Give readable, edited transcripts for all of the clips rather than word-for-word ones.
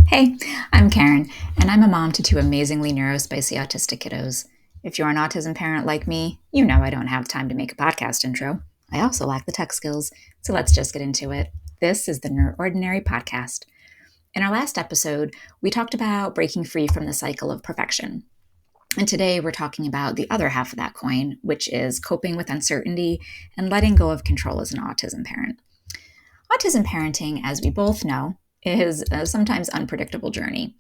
Hey, I'm Karen, and I'm a mom to two amazingly neurospicy autistic kiddos. If you're an autism parent like me, you know I don't have time to make a podcast intro. I also lack the tech skills, so let's just get into it. This is the NeurOrdinary podcast. In our last episode, we talked about breaking free from the cycle of perfection. And today we're talking about the other half of that coin, which is coping with uncertainty and letting go of control as an autism parent. Autism parenting, as we both know, is a sometimes unpredictable journey.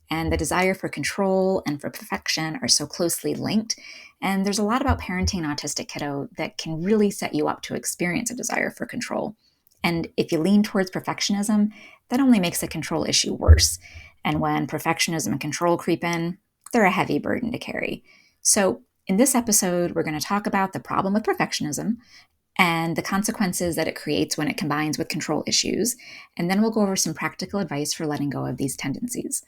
And the desire for control and for perfection are so closely linked. And there's a lot about parenting an autistic kiddo that can really set you up to experience a desire for control. And if you lean towards perfectionism, that only makes the control issue worse. And when perfectionism and control creep in, they're a heavy burden to carry. So, in this episode, we're going to talk about the problem with perfectionism and the consequences that it creates when it combines with control issues. And then we'll go over some practical advice for letting go of these tendencies.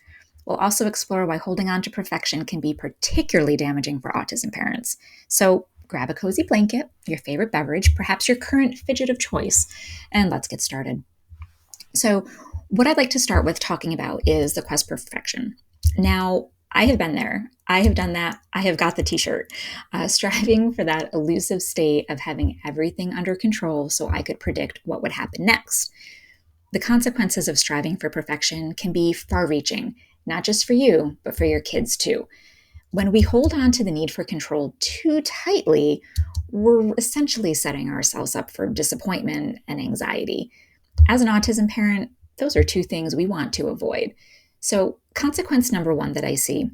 We'll also explore why holding on to perfection can be particularly damaging for autism parents. So grab a cozy blanket, your favorite beverage, perhaps your current fidget of choice, and let's get started. So what I'd like to start with talking about is the quest for perfection. Now, I have been there. I have done that. I have got the t-shirt, striving for that elusive state of having everything under control so I could predict what would happen next. The consequences of striving for perfection can be far-reaching, not just for you, but for your kids too. When we hold on to the need for control too tightly, we're essentially setting ourselves up for disappointment and anxiety. As an autism parent, those are two things we want to avoid. So, consequence number one that I see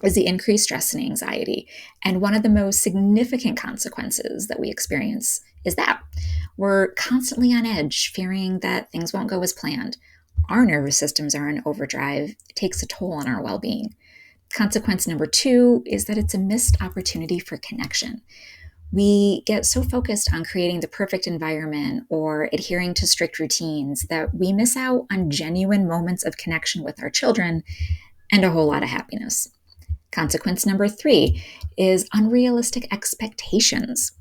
is the increased stress and anxiety. And one of the most significant consequences that we experience is that we're constantly on edge, fearing that things won't go as planned. Our nervous systems are in overdrive. It takes a toll on our well-being. Consequence number two is that it's a missed opportunity for connection. We get so focused on creating the perfect environment or adhering to strict routines that we miss out on genuine moments of connection with our children and a whole lot of happiness. Consequence number three is unrealistic expectations.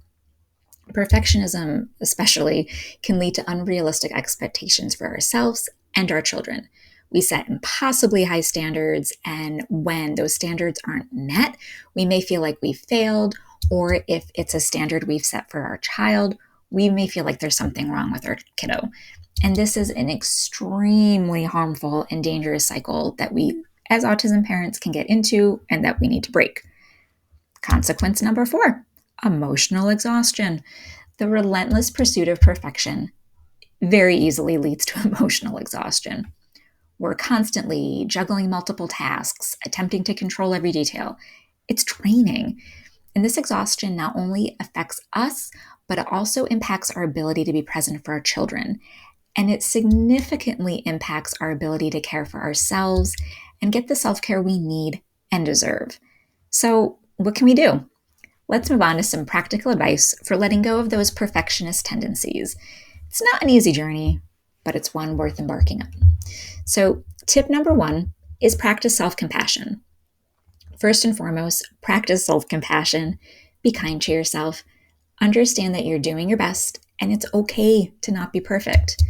Perfectionism, especially, can lead to unrealistic expectations for ourselves and our children. We set impossibly high standards, and when those standards aren't met, we may feel like we've failed, or if it's a standard we've set for our child, we may feel like there's something wrong with our kiddo. And this is an extremely harmful and dangerous cycle that we, as autism parents, can get into and that we need to break. Consequence number four, emotional exhaustion. The relentless pursuit of perfection very easily leads to emotional exhaustion. We're constantly juggling multiple tasks, attempting to control every detail. It's draining. And this exhaustion not only affects us, but it also impacts our ability to be present for our children. And it significantly impacts our ability to care for ourselves and get the self-care we need and deserve. So, what can we do? Let's move on to some practical advice for letting go of those perfectionist tendencies. It's not an easy journey, but it's one worth embarking on. So, tip number one is practice self-compassion. First and foremost, practice self-compassion. Be kind to yourself. Understand that you're doing your best and it's okay to not be perfect.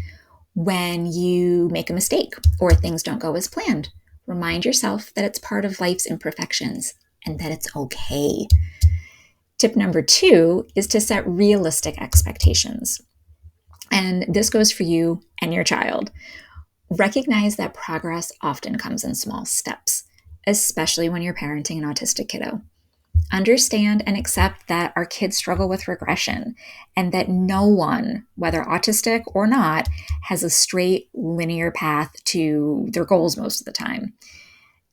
When you make a mistake or things don't go as planned, remind yourself that it's part of life's imperfections and that it's okay. Tip number two is to set realistic expectations. And this goes for you and your child. Recognize that progress often comes in small steps, especially when you're parenting an autistic kiddo. Understand and accept that our kids struggle with regression and that no one, whether autistic or not, has a straight linear path to their goals most of the time,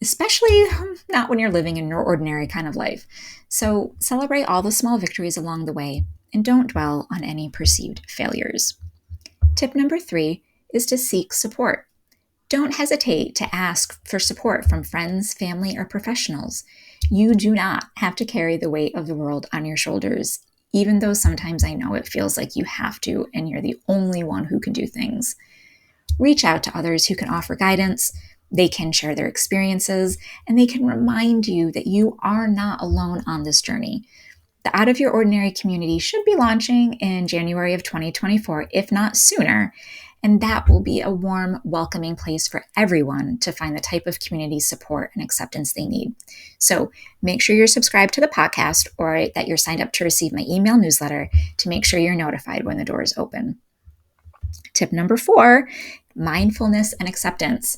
especially not when you're living in your ordinary kind of life. So celebrate all the small victories along the way and don't dwell on any perceived failures. Tip number three is to seek support. Don't hesitate to ask for support from friends, family, or professionals. You do not have to carry the weight of the world on your shoulders, even though sometimes I know it feels like you have to and you're the only one who can do things. Reach out to others who can offer guidance. They can share their experiences, and they can remind you that you are not alone on this journey. The Out of Your Ordinary community should be launching in January of 2024, if not sooner. And that will be a warm, welcoming place for everyone to find the type of community support and acceptance they need. So make sure you're subscribed to the podcast or that you're signed up to receive my email newsletter to make sure you're notified when the doors open. Tip number 4, mindfulness and acceptance.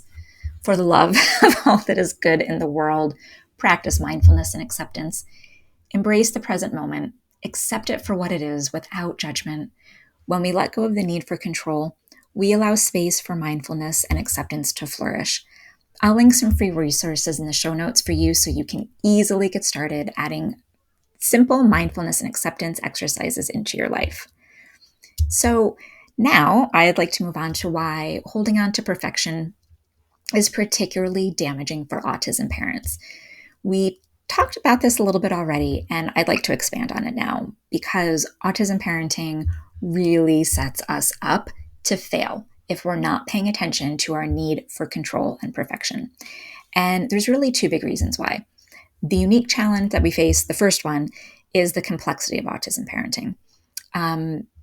For the love of all that is good in the world, practice mindfulness and acceptance. Embrace the present moment. Accept it for what it is without judgment. When we let go of the need for control, we allow space for mindfulness and acceptance to flourish. I'll link some free resources in the show notes for you so you can easily get started adding simple mindfulness and acceptance exercises into your life. So now I'd like to move on to why holding on to perfection is particularly damaging for autism parents. We talked about this a little bit already, and I'd like to expand on it now because autism parenting really sets us up to fail if we're not paying attention to our need for control and perfection. And there's really 2 big reasons why. The unique challenge that we face, the first one, is the complexity of autism parenting.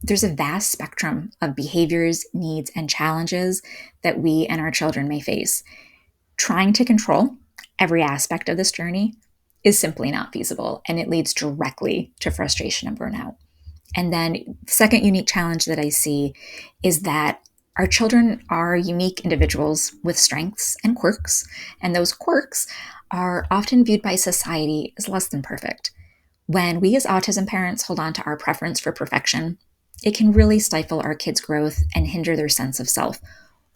There's a vast spectrum of behaviors, needs, and challenges that we and our children may face. Trying to control every aspect of this journey is simply not feasible, and it leads directly to frustration and burnout. And then the second unique challenge that I see is that our children are unique individuals with strengths and quirks, and those quirks are often viewed by society as less than perfect. When we as autism parents hold on to our preference for perfection, it can really stifle our kids' growth and hinder their sense of self,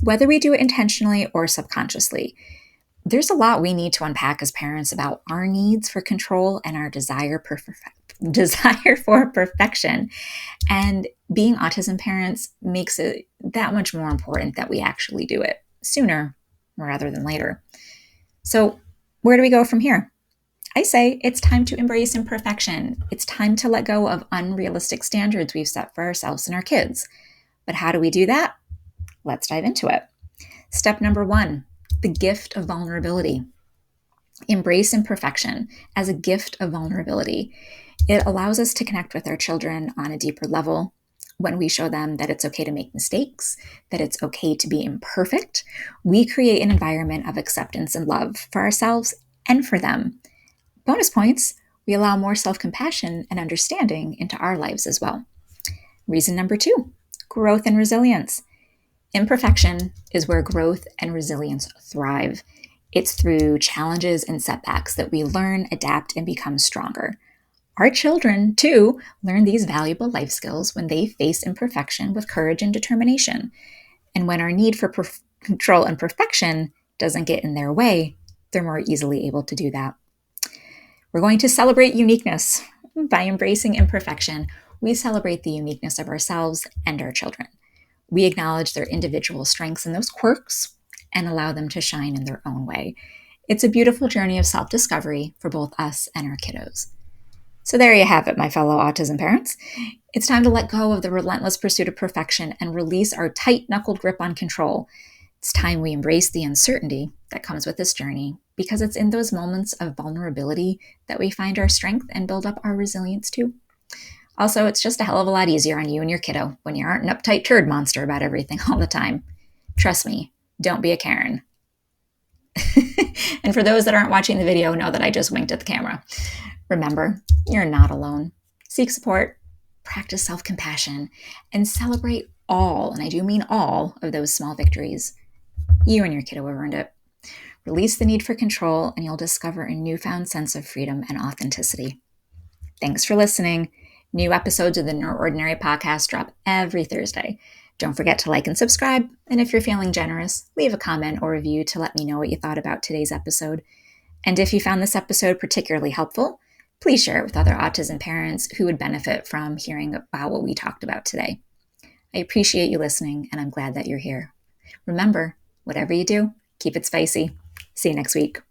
whether we do it intentionally or subconsciously. There's a lot we need to unpack as parents about our needs for control and our desire for perfection. And being autism parents makes it that much more important that we actually do it sooner rather than later. So where do we go from here? I say it's time to embrace imperfection. It's time to let go of unrealistic standards we've set for ourselves and our kids. But how do we do that? Let's dive into it. Step number 1, the gift of vulnerability. Embrace imperfection as a gift of vulnerability. It allows us to connect with our children on a deeper level when we show them that it's okay to make mistakes, that it's okay to be imperfect. We create an environment of acceptance and love for ourselves and for them. Bonus points, we allow more self-compassion and understanding into our lives as well. Reason number 2, growth and resilience. Imperfection is where growth and resilience thrive. It's through challenges and setbacks that we learn, adapt, and become stronger. Our children, too, learn these valuable life skills when they face imperfection with courage and determination. And when our need for control and perfection doesn't get in their way, they're more easily able to do that. We're going to celebrate uniqueness. By embracing imperfection, we celebrate the uniqueness of ourselves and our children. We acknowledge their individual strengths and those quirks and allow them to shine in their own way. It's a beautiful journey of self-discovery for both us and our kiddos. So there you have it, my fellow autism parents. It's time to let go of the relentless pursuit of perfection and release our tight-knuckled grip on control. It's time we embrace the uncertainty that comes with this journey, because it's in those moments of vulnerability that we find our strength and build up our resilience too. Also, it's just a hell of a lot easier on you and your kiddo when you aren't an uptight turd monster about everything all the time. Trust me, don't be a Karen. And for those that aren't watching the video, know that I just winked at the camera. Remember, you're not alone. Seek support, practice self-compassion, and celebrate all, and I do mean all, of those small victories. You and your kiddo have earned it. Release the need for control, and you'll discover a newfound sense of freedom and authenticity. Thanks for listening. New episodes of the NeurOrdinary podcast drop every Thursday. Don't forget to like and subscribe, and if you're feeling generous, leave a comment or review to let me know what you thought about today's episode. And if you found this episode particularly helpful, please share it with other autism parents who would benefit from hearing about what we talked about today. I appreciate you listening, and I'm glad that you're here. Remember, whatever you do, keep it spicy. See you next week.